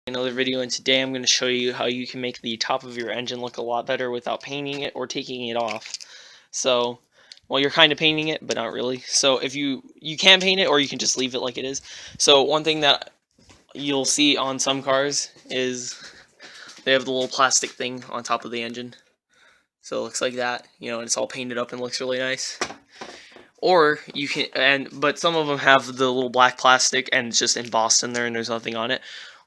Another video, and today I'm going to show you how you can make the top of your engine look a lot better without painting it or taking it off. So, well, you're kind of painting it, but not really. So if you can paint it, or you can just leave it like it is. So one thing that you'll see on some cars is they have the little plastic thing on top of the engine. So it looks like that, and it's all painted up and looks really nice. Or you can, but some of them have the little black plastic and it's just embossed in there and there's nothing on it.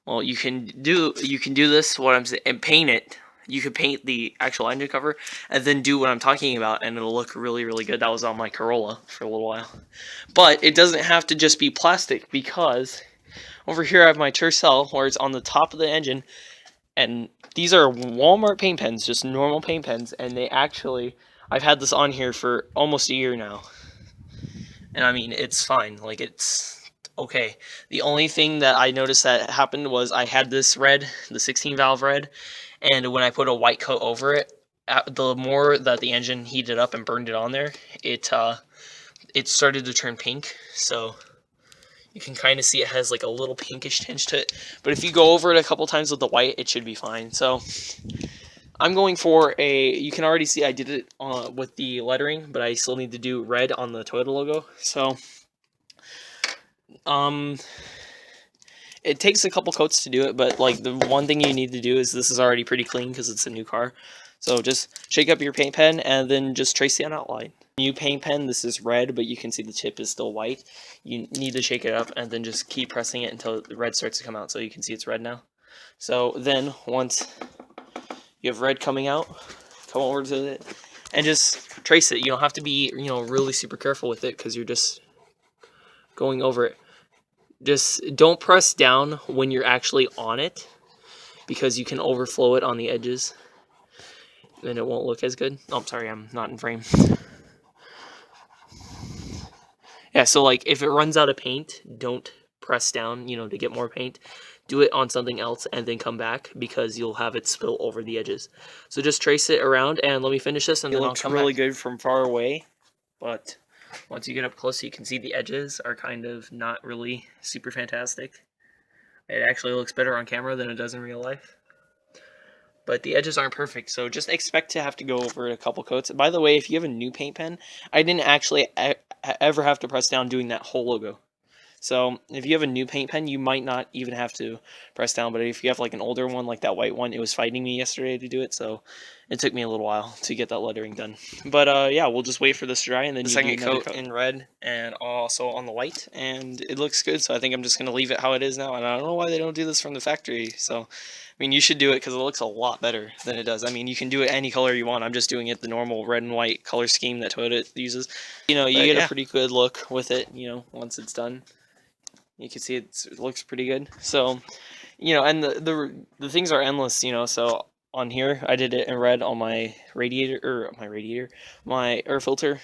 Well, you can do this, what I'm saying, and paint it. You could paint the actual engine cover and then do what I'm talking about, and it'll look really, really good. That was on my Corolla for a little while. But it doesn't have to just be plastic, because over here I have my Tercel, where it's on the top of the engine, and these are Walmart paint pens, just normal paint pens, and they actually, I've had this on here for almost a year now. And I mean, it's fine. Like, it's okay. The only thing that I noticed that happened was I had this red, the 16 valve red, and when I put a white coat over it, the more that the engine heated up and burned it on there, it started to turn pink. So you can kind of see it has like a little pinkish tinge to it. But if you go over it a couple times with the white, it should be fine. So I'm going for you can already see I did it with the lettering, but I still need to do red on the Toyota logo. So, it takes a couple coats to do it, but like the one thing you need to do is, this is already pretty clean because it's a new car. So just shake up your paint pen and then just trace the outline. New paint pen, this is red, but you can see the tip is still white. You need to shake it up and then just keep pressing it until the red starts to come out, so you can see it's red now. So then once you have red coming out, come over to it and just trace it. You don't have to be, really super careful with it, because you're just going over it. Just don't press down when you're actually on it, because you can overflow it on the edges and it won't look as good. Oh, I'm sorry, I'm not in frame. Yeah, so like if it runs out of paint, don't press down, to get more paint. Do it on something else and then come back, because you'll have it spill over the edges. So just trace it around and let me finish this, and then I'll come back. It looks really good from far away, but once you get up close, you can see the edges are kind of not really super fantastic. It actually looks better on camera than it does in real life. But the edges aren't perfect, so just expect to have to go over it a couple coats. By the way, if you have a new paint pen, I didn't actually ever have to press down doing that whole logo. So if you have a new paint pen, you might not even have to press down. But if you have like an older one, like that white one, it was fighting me yesterday to do it, so it took me a little while to get that lettering done. But yeah, we'll just wait for this to dry, and then the second coat in red and also on the white, and it looks good. So I think I'm just gonna leave it how it is now, and I don't know why they don't do this from the factory. So I mean, you should do it, because it looks a lot better than it does. I mean, you can do it any color you want. I'm just doing it the normal red and white color scheme that Toyota uses. You get a pretty good look with it, once it's done. You can see it looks pretty good. So, and the things are endless, so on here, I did it in red on my my air filter.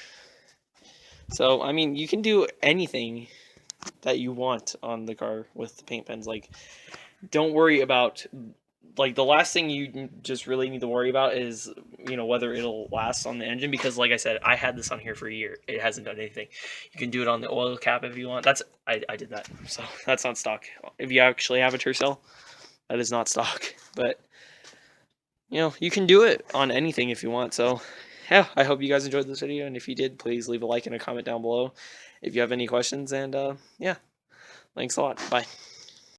So, I mean, you can do anything that you want on the car with the paint pens. Like, don't worry about, like, the last thing you just really need to worry about is, whether it'll last on the engine, because like I said, I had this on here for a year. It hasn't done anything. You can do it on the oil cap if you want. I did that, so that's not stock. If you actually have a Tercel, that is not stock. But you can do it on anything if you want. So yeah, I hope you guys enjoyed this video, and if you did, please leave a like and a comment down below if you have any questions. And yeah, thanks a lot. Bye.